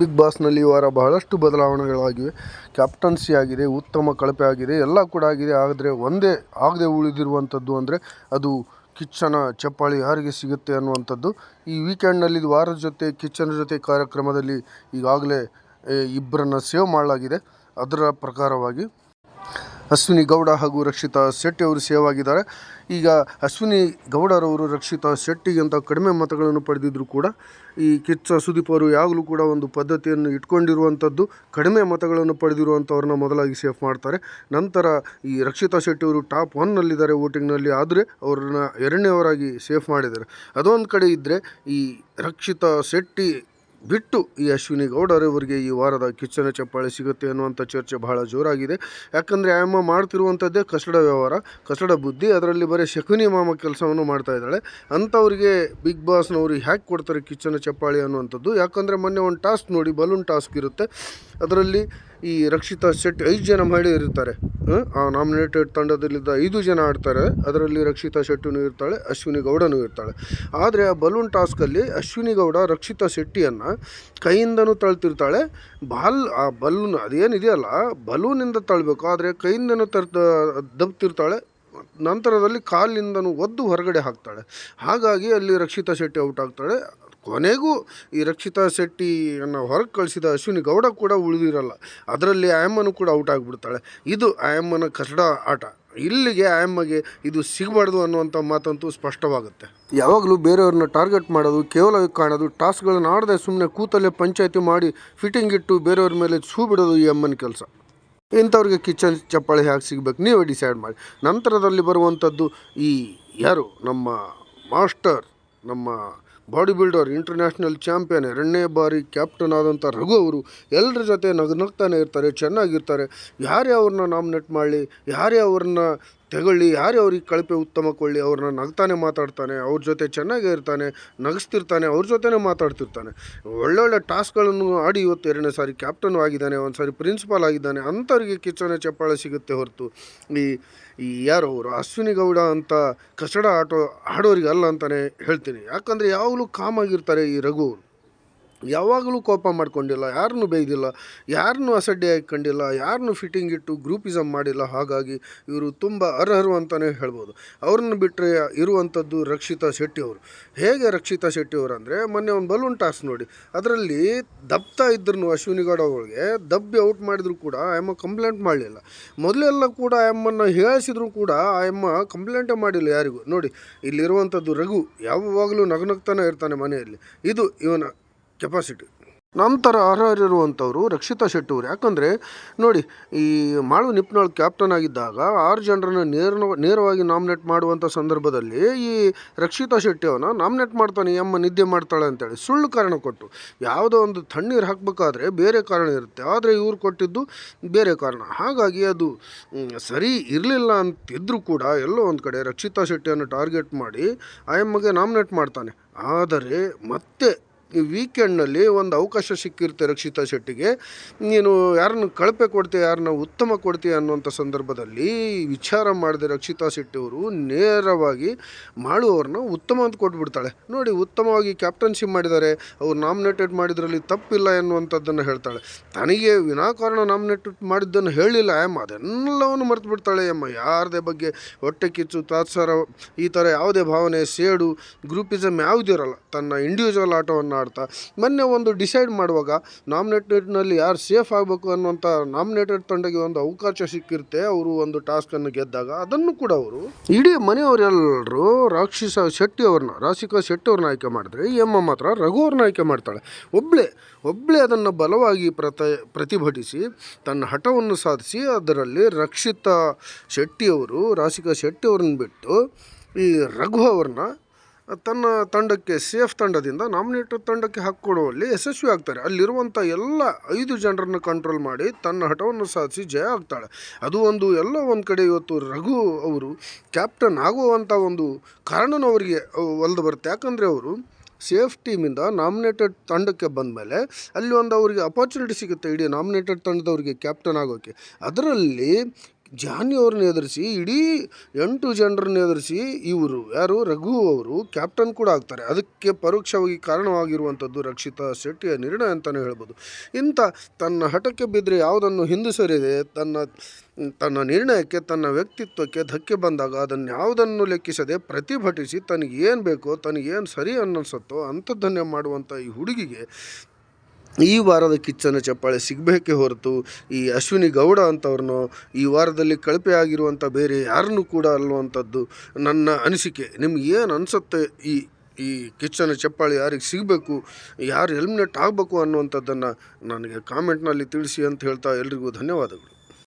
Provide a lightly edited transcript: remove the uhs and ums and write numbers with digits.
Big ಬಾಸ್ನಲ್ಲಿ ಈ ವಾರ ಬಹಳಷ್ಟು ಬದಲಾವಣೆಗಳಾಗಿವೆ. ಕ್ಯಾಪ್ಟನ್ಸಿ ಆಗಿದೆ, ಉತ್ತಮ ಕಳಪೆ ಆಗಿದೆ, ಎಲ್ಲ ಕೂಡ ಆಗಿದೆ. ಆದರೆ ಒಂದೇ ಆಗದೆ ಉಳಿದಿರುವಂಥದ್ದು ಅಂದರೆ ಅದು ಕಿಚ್ಚನ ಚಪ್ಪಾಳಿ ಯಾರಿಗೆ ಸಿಗುತ್ತೆ ಅನ್ನುವಂಥದ್ದು. ಈ ವೀಕೆಂಡ್ನಲ್ಲಿ ವಾರದ ಜೊತೆ ಕಿಚ್ಚನ ಜೊತೆ ಕಾರ್ಯಕ್ರಮದಲ್ಲಿ ಈಗಾಗಲೇ ಇಬ್ಬರನ್ನು ಸೇವ್ ಮಾಡಲಾಗಿದೆ. ಅದರ ಪ್ರಕಾರವಾಗಿ ಅಶ್ವಿನಿ ಗೌಡ ಹಾಗೂ ರಕ್ಷಿತಾ ಶೆಟ್ಟಿ ಅವರು ಸೇವ್ ಆಗಿದ್ದಾರೆ. ಈಗ ಅಶ್ವಿನಿ ಗೌಡರವರು ರಕ್ಷಿತಾ ಶೆಟ್ಟಿಗಿಂತ ಕಡಿಮೆ ಮತಗಳನ್ನು ಪಡೆದಿದ್ದರೂ ಕೂಡ ಈ ಕಿಚ್ಚ ಸುದೀಪ್ ಅವರು ಯಾವಾಗಲೂ ಕೂಡ ಒಂದು ಪದ್ಧತಿಯನ್ನು ಇಟ್ಕೊಂಡಿರುವಂಥದ್ದು, ಕಡಿಮೆ ಮತಗಳನ್ನು ಪಡೆದಿರುವಂಥವ್ರನ್ನ ಮೊದಲಾಗಿ ಸೇಫ್ ಮಾಡ್ತಾರೆ. ನಂತರ ಈ ರಕ್ಷಿತಾ ಶೆಟ್ಟಿ ಅವರು ಟಾಪ್ 1ನಲ್ಲಿದ್ದಾರೆ ವೋಟಿಂಗ್ನಲ್ಲಿ, ಆದರೆ ಅವ್ರನ್ನ ಎರಡನೇವರಾಗಿ ಸೇಫ್ ಮಾಡಿದ್ದಾರೆ. ಅದೊಂದು ಕಡೆ ಇದ್ದರೆ ಈ ರಕ್ಷಿತಾ ಶೆಟ್ಟಿ ಬಿಟ್ಟು ಈ ಅಶ್ವಿನಿ ಗೌಡರವರಿಗೆ ಈ ವಾರದ ಕಿಚ್ಚನ ಚಪ್ಪಾಳೆ ಸಿಗುತ್ತೆ ಅನ್ನುವಂಥ ಚರ್ಚೆ ಬಹಳ ಜೋರಾಗಿದೆ. ಯಾಕಂದರೆ ಆಯಮ್ಮ ಮಾಡ್ತಿರುವಂಥದ್ದೇ ಕಸಡ ವ್ಯವಹಾರ, ಕಸಡ ಬುದ್ಧಿ, ಅದರಲ್ಲಿ ಬರೀ ಶಕುನಿ ಮಾಮ ಕೆಲಸವನ್ನು ಮಾಡ್ತಾ ಇದ್ದಾಳೆ. ಅಂಥವ್ರಿಗೆ ಬಿಗ್ ಬಾಸ್ನವರು ಹ್ಯಾಕ್ ಕೊಡ್ತಾರೆ ಕಿಚ್ಚನ ಚಪ್ಪಾಳೆ ಅನ್ನುವಂಥದ್ದು. ಯಾಕಂದರೆ ಮೊನ್ನೆ ಒಂದು ಟಾಸ್ಕ್ ನೋಡಿ, ಬಲೂನ್ ಟಾಸ್ಕ್ ಇರುತ್ತೆ. ಅದರಲ್ಲಿ ಈ ರಕ್ಷಿತಾ ಶೆಟ್ಟಿ 5 ಜನ ಮಹಿಳೆಯರು ಇರ್ತಾರೆ. ಆ ನಾಮಿನೇಟೆಡ್ ತಂಡದಲ್ಲಿದ್ದ 5 ಜನ ಆಡ್ತಾರೆ. ಅದರಲ್ಲಿ ರಕ್ಷಿತಾ ಶೆಟ್ಟಿನೂ ಇರ್ತಾಳೆ, ಅಶ್ವಿನಿ ಗೌಡನೂ ಇರ್ತಾಳೆ. ಆದರೆ ಆ ಬಲೂನ್ ಟಾಸ್ಕಲ್ಲಿ ಅಶ್ವಿನಿ ಗೌಡ ರಕ್ಷಿತಾ ಶೆಟ್ಟಿಯನ್ನು ಕೈಯಿಂದನೂ ತಳ್ತಿರ್ತಾಳೆ. ಆ ಬಲೂನ್ ಅದೇನಿದೆಯಲ್ಲ, ಬಲೂನಿಂದ ತಳ್ಳಬೇಕು, ಆದರೆ ಕೈಯಿಂದನೂ ದಬ್ತಿರ್ತಾಳೆ. ನಂತರದಲ್ಲಿ ಕಾಲಿಂದನೂ ಒದ್ದು ಹೊರಗಡೆ ಹಾಕ್ತಾಳೆ. ಹಾಗಾಗಿ ಅಲ್ಲಿ ರಕ್ಷಿತಾ ಶೆಟ್ಟಿ ಔಟ್ ಆಗ್ತಾಳೆ. ಕೊನೆಗೂ ಈ ರಕ್ಷಿತಾ ಶೆಟ್ಟಿಯನ್ನು ಹೊರಗೆ ಕಳಿಸಿದ ಅಶ್ವಿನಿ ಗೌಡ ಕೂಡ ಉಳಿದಿರಲ್ಲ. ಅದರಲ್ಲಿ ಆಯಮ್ಮನೂ ಕೂಡ ಔಟ್ ಆಗಿಬಿಡ್ತಾಳೆ. ಇದು ಆಯಮ್ಮನ ಕಸಡ ಆಟ. ಇಲ್ಲಿಗೆ ಆಯಮ್ಮಗೆ ಇದು ಸಿಗಬಾರ್ದು ಅನ್ನುವಂಥ ಮಾತಂತೂ ಸ್ಪಷ್ಟವಾಗುತ್ತೆ. ಯಾವಾಗಲೂ ಬೇರೆಯವ್ರನ್ನ ಟಾರ್ಗೆಟ್ ಮಾಡೋದು, ಕೇವಲ ಕಾಣೋದು, ಟಾಸ್ಕ್ಗಳನ್ನು ಆಡದೆ ಸುಮ್ಮನೆ ಕೂತಲ್ಲೇ ಪಂಚಾಯಿತಿ ಮಾಡಿ ಫಿಟ್ಟಿಂಗ್ ಇಟ್ಟು ಬೇರೆಯವ್ರ ಮೇಲೆ ಛೂ ಬಿಡೋದು ಈ ಅಮ್ಮನ ಕೆಲಸ. ಇಂಥವ್ರಿಗೆ ಕಿಚ್ಚನ್ ಚಪ್ಪಾಳೆ ಹೇಗೆ ಸಿಗಬೇಕು ನೀವೇ ಡಿಸೈಡ್ ಮಾಡಿ. ನಂತರದಲ್ಲಿ ಬರುವಂಥದ್ದು ಈ ಯಾರು ನಮ್ಮ ಮಾಸ್ಟರ್, ನಮ್ಮ ಬಾಡಿ ಬಿಲ್ಡರ್, ಇಂಟರ್ನ್ಯಾಷನಲ್ ಚಾಂಪಿಯನ್, 2ನೇ ಬಾರಿ ಕ್ಯಾಪ್ಟನ್ ಆದಂಥ ರಘು ಅವರು ಎಲ್ಲರ ಜೊತೆ ನಗ್ನಗ್ತಾನೆ ಇರ್ತಾರೆ, ಚೆನ್ನಾಗಿರ್ತಾರೆ. ಯಾರೇ ಅವ್ರನ್ನ ನಾಮಿನೇಟ್ ಮಾಡಲಿ, ಯಾರೇ ಅವ್ರನ್ನ ತೆಗೊಳ್ಳಿ, ಯಾರೇ ಅವ್ರಿಗೆ ಕಳಪೆ ಉತ್ತಮ ಕೊಳ್ಳಿ, ಅವ್ರನ್ನ ನಗ್ತಾನೆ ಮಾತಾಡ್ತಾನೆ, ಅವ್ರ ಜೊತೆ ಚೆನ್ನಾಗೇ ಇರ್ತಾನೆ, ನಗಿಸ್ತಿರ್ತಾನೆ, ಅವ್ರ ಜೊತೆನೇ ಮಾತಾಡ್ತಿರ್ತಾನೆ. ಒಳ್ಳೊಳ್ಳೆ ಟಾಸ್ಕ್ಗಳನ್ನು ಆಡಿ ಇವತ್ತು 2ನೇ ಸಾರಿ ಕ್ಯಾಪ್ಟನ್ ಆಗಿದ್ದಾನೆ, ಒಂದು ಸಾರಿ ಪ್ರಿನ್ಸಿಪಾಲ್ ಆಗಿದ್ದಾನೆ. ಅಂಥವ್ರಿಗೆ ಕಿಚ್ಚನ ಚಪ್ಪಾಳೆ ಸಿಗುತ್ತೆ ಹೊರತು ಈ ಯಾರು ಅವರು ಅಶ್ವಿನಿ ಗೌಡ ಅಂತ ಕಸಡ ಆಡೋರಿಗೆ ಅಲ್ಲ ಅಂತಲೇ ಹೇಳ್ತೀನಿ. ಯಾಕಂದರೆ ಯಾವಾಗಲೂ ಕಾಮಾಗಿರ್ತಾರೆ ಈ ರಘು. ಯಾವಾಗಲೂ ಕೋಪ ಮಾಡ್ಕೊಂಡಿಲ್ಲ, ಯಾರನ್ನೂ ಬೈದಿಲ್ಲ, ಯಾರನ್ನೂ ಅಸಡ್ಡೆ ಹಾಕೊಂಡಿಲ್ಲ, ಯಾರನ್ನೂ ಫಿಟ್ಟಿಂಗ್ ಇಟ್ಟು ಗ್ರೂಪಿಸಮ್ ಮಾಡಿಲ್ಲ. ಹಾಗಾಗಿ ಇವರು ತುಂಬ ಅರ್ಹರು ಅಂತಲೇ ಹೇಳ್ಬೋದು. ಅವ್ರನ್ನ ಬಿಟ್ಟರೆ ಇರುವಂಥದ್ದು ರಕ್ಷಿತಾ ಶೆಟ್ಟಿ ಅವರು. ಹೇಗೆ ರಕ್ಷಿತಾ ಶೆಟ್ಟಿ ಅವರು ಅಂದರೆ, ಮೊನ್ನೆ ಒಂದು ಬಲೂನ್ ಟಾಸ್ ನೋಡಿ, ಅದರಲ್ಲಿ ದಬ್ತಾ ಇದ್ರೂ ಅಶ್ವಿನಿ ಗೌಡ ಅವಳಿಗೆ ದಬ್ಬಿ ಔಟ್ ಮಾಡಿದ್ರು ಕೂಡ ಆಯಮ್ಮ ಕಂಪ್ಲೇಂಟ್ ಮಾಡಲಿಲ್ಲ. ಮೊದಲೆಲ್ಲ ಕೂಡ ಆಯಮ್ಮನ್ನು ಹೇಳಿಸಿದ್ರು ಕೂಡ ಆಯಮ್ಮ ಕಂಪ್ಲೇಂಟೇ ಮಾಡಿಲ್ಲ ಯಾರಿಗೂ. ನೋಡಿ, ಇಲ್ಲಿರುವಂಥದ್ದು ರಘು ಯಾವಾಗಲೂ ನಗನಗ್ತಾನೆ ಇರ್ತಾನೆ ಮನೆಯಲ್ಲಿ. ಇದು ಇವನ ಕೆಪಾಸಿಟಿ. ನಂತರ ಅರ್ಹರಿರುವಂಥವ್ರು ರಕ್ಷಿತಾ ಶೆಟ್ಟಿ ಅವರು. ಯಾಕಂದರೆ ನೋಡಿ, ಈ ಮಾಳು ನಿಪ್ನಾಳ್ ಕ್ಯಾಪ್ಟನ್ ಆಗಿದ್ದಾಗ 6 ಜನರನ್ನು ನೇರವಾಗಿ ನಾಮಿನೇಟ್ ಮಾಡುವಂಥ ಸಂದರ್ಭದಲ್ಲಿ ಈ ರಕ್ಷಿತಾ ಶೆಟ್ಟಿ ಅವನ್ನ ನಾಮಿನೇಟ್ ಮಾಡ್ತಾನೆ, ಅಮ್ಮ ನಿದ್ದೆ ಮಾಡ್ತಾಳೆ ಅಂತೇಳಿ ಸುಳ್ಳು ಕಾರಣ ಕೊಟ್ಟು. ಯಾವುದೋ ಒಂದು ತಣ್ಣೀರು ಹಾಕಬೇಕಾದ್ರೆ ಬೇರೆ ಕಾರಣ ಇರುತ್ತೆ, ಆದರೆ ಇವ್ರು ಕೊಟ್ಟಿದ್ದು ಬೇರೆ ಕಾರಣ. ಹಾಗಾಗಿ ಅದು ಸರಿ ಇರಲಿಲ್ಲ ಅಂತಿದ್ರೂ ಕೂಡ ಎಲ್ಲೋ ಒಂದು ಕಡೆ ರಕ್ಷಿತಾ ಶೆಟ್ಟಿಯನ್ನು ಟಾರ್ಗೆಟ್ ಮಾಡಿ ಆಯಮ್ಮಗೆ ನಾಮಿನೇಟ್ ಮಾಡ್ತಾನೆ. ಆದರೆ ಮತ್ತೆ ಈ ವೀಕೆಂಡ್ನಲ್ಲಿ ಒಂದು ಅವಕಾಶ ಸಿಕ್ಕಿರುತ್ತೆ ರಕ್ಷಿತಾ ಶೆಟ್ಟಿಗೆ. ನೀನು ಯಾರನ್ನು ಕಳಪೆ ಕೊಡ್ತೀಯ, ಯಾರನ್ನ ಉತ್ತಮ ಕೊಡ್ತೀಯ ಅನ್ನುವಂಥ ಸಂದರ್ಭದಲ್ಲಿ ವಿಚಾರ ಮಾಡಿದೆ ರಕ್ಷಿತಾ ಶೆಟ್ಟಿ ಅವರು ನೇರವಾಗಿ ಮಾಡುವವ್ರನ್ನ ಉತ್ತಮ ಅಂತ ಕೊಟ್ಬಿಡ್ತಾಳೆ. ನೋಡಿ, ಉತ್ತಮವಾಗಿ ಕ್ಯಾಪ್ಟನ್ಶಿಪ್ ಮಾಡಿದ್ದಾರೆ, ಅವ್ರು ನಾಮಿನೇಟೆಡ್ ಮಾಡಿದ್ರಲ್ಲಿ ತಪ್ಪಿಲ್ಲ ಎನ್ನುವಂಥದ್ದನ್ನು ಹೇಳ್ತಾಳೆ. ತನಗೆ ವಿನಾಕಾರಣ ನಾಮಿನೇಟೆಡ್ ಮಾಡಿದ್ದನ್ನು ಹೇಳಿಲ್ಲ ಅಮ್ಮ, ಅದೆಲ್ಲವನ್ನು ಮರೆತು ಬಿಡ್ತಾಳೆ ಅಮ್ಮ. ಯಾರದೇ ಬಗ್ಗೆ ಹೊಟ್ಟೆ ಕಿಚ್ಚು, ತಾತ್ಸಾರ, ಈ ಥರ ಯಾವುದೇ ಭಾವನೆ, ಸೇಡು, ಗ್ರೂಪಿಸಮ್ ಯಾವುದಿರಲ್ಲ. ತನ್ನ ಇಂಡಿವಿಜುವಲ್ ಆಟವನ್ನು ಆಡ್ತಾ ಮೊನ್ನೆ ಒಂದು ಡಿಸೈಡ್ ಮಾಡುವಾಗ ನಾಮಿನೇಟೆಡ್ನಲ್ಲಿ ಯಾರು ಸೇಫ್ ಆಗಬೇಕು ಅನ್ನುವಂಥ ನಾಮಿನೇಟೆಡ್ ತಂಡಕ್ಕೆ ಒಂದು ಅವಕಾಶ ಸಿಕ್ಕಿರುತ್ತೆ. ಅವರು ಒಂದು ಟಾಸ್ಕನ್ನು ಗೆದ್ದಾಗ ಅದನ್ನು ಕೂಡ ಅವರು ಇಡೀ ಮನೆಯವರೆಲ್ಲರೂ ರಾಕ್ಷಿತಾ ಶೆಟ್ಟಿ ಅವ್ರನ್ನ ಆಯ್ಕೆ ಮಾಡಿದ್ರೆ ಈ ಅಮ್ಮ ಮಾತ್ರ ರಘು ಅವ್ರನ್ನ ಆಯ್ಕೆ ಮಾಡ್ತಾಳೆ. ಒಬ್ಬಳೇ ಅದನ್ನು ಬಲವಾಗಿ ಪ್ರತಿಭಟಿಸಿ ತನ್ನ ಹಠವನ್ನು ಸಾಧಿಸಿ ಅದರಲ್ಲಿ ರಕ್ಷಿತಾ ಶೆಟ್ಟಿ ಅವ್ರನ್ನ ಬಿಟ್ಟು ಈ ರಘು ಅವ್ರನ್ನ ತನ್ನ ತಂಡಕ್ಕೆ, ಸೇಫ್ ತಂಡದಿಂದ ನಾಮಿನೇಟೆಡ್ ತಂಡಕ್ಕೆ ಹಾಕ್ಕೊಡುವಲ್ಲಿ ಯಶಸ್ವಿ ಆಗ್ತಾರೆ. ಅಲ್ಲಿರುವಂಥ ಎಲ್ಲ 5 ಜನರನ್ನು ಕಂಟ್ರೋಲ್ ಮಾಡಿ ತನ್ನ ಹಠವನ್ನು ಸಾಧಿಸಿ ಜಯ ಆಗ್ತಾಳೆ. ಅದು ಎಲ್ಲೋ ಒಂದು ಕಡೆ ಇವತ್ತು ರಘು ಅವರು ಕ್ಯಾಪ್ಟನ್ ಆಗುವಂಥ ಒಂದು ಕಾರಣನೂ ಅವರಿಗೆ ಒಲ್ದು ಬರುತ್ತೆ. ಯಾಕಂದರೆ ಅವರು ಸೇಫ್ ಟೀಮಿಂದ ನಾಮಿನೇಟೆಡ್ ತಂಡಕ್ಕೆ ಬಂದ ಮೇಲೆ ಅಲ್ಲಿ ಒಂದು ಅವರಿಗೆ ಅಪಾರ್ಚುನಿಟಿ ಸಿಗುತ್ತೆ ಇಡೀ ನಾಮಿನೇಟೆಡ್ ತಂಡದವರಿಗೆ ಕ್ಯಾಪ್ಟನ್ ಆಗೋಕ್ಕೆ. ಅದರಲ್ಲಿ ಜಾನಿ ಅವ್ರನ್ನ ಎದುರಿಸಿ ಇಡೀ 8 ಜನರನ್ನ ಎದುರಿಸಿ ಇವರು ಯಾರು ರಘು ಅವರು ಕ್ಯಾಪ್ಟನ್ ಕೂಡ ಆಗ್ತಾರೆ. ಅದಕ್ಕೆ ಪರೋಕ್ಷವಾಗಿ ಕಾರಣವಾಗಿರುವಂಥದ್ದು ರಕ್ಷಿತಾ ಶೆಟ್ಟಿಯ ನಿರ್ಣಯ ಅಂತಲೇ ಹೇಳ್ಬೋದು. ಇಂಥ ತನ್ನ ಹಠಕ್ಕೆ ಬಿದ್ದರೆ ಯಾವುದನ್ನು ಹಿಂದೆ ಸರಿದೆ ತನ್ನ ನಿರ್ಣಯಕ್ಕೆ ತನ್ನ ವ್ಯಕ್ತಿತ್ವಕ್ಕೆ ಧಕ್ಕೆ ಬಂದಾಗ ಅದನ್ನು ಯಾವುದನ್ನು ಲೆಕ್ಕಿಸದೆ ಪ್ರತಿಭಟಿಸಿ ತನಗೇನು ಬೇಕೋ ತನಗೇನು ಸರಿ ಅನ್ನಿಸುತ್ತೋ ಅಂಥದ್ದನ್ನೇ ಮಾಡುವಂಥ ಈ ಹುಡುಗಿಗೆ ಈ ವಾರದ ಕಿಚ್ಚನ ಚಪ್ಪಾಳೆ ಸಿಗಬೇಕೇ ಹೊರತು ಈ ಅಶ್ವಿನಿ ಗೌಡ ಅಂಥವ್ರನ್ನೋ ಈ ವಾರದಲ್ಲಿ ಕಳಪೆ ಆಗಿರುವಂಥ ಬೇರೆ ಯಾರನ್ನೂ ಕೂಡ ಅನ್ನುವಂಥದ್ದು ನನ್ನ ಅನಿಸಿಕೆ. ನಿಮ್ಗೆ ಏನು ಅನಿಸುತ್ತೆ? ಈ ಕಿಚ್ಚನ ಚಪ್ಪಾಳೆ ಯಾರಿಗೆ ಸಿಗಬೇಕು, ಯಾರು ಎಲಿಮಿನೇಟ್ ಆಗಬೇಕು ಅನ್ನುವಂಥದ್ದನ್ನು ನನಗೆ ಕಾಮೆಂಟ್ನಲ್ಲಿ ತಿಳಿಸಿ ಅಂತ ಹೇಳ್ತಾ ಎಲ್ರಿಗೂ ಧನ್ಯವಾದಗಳು.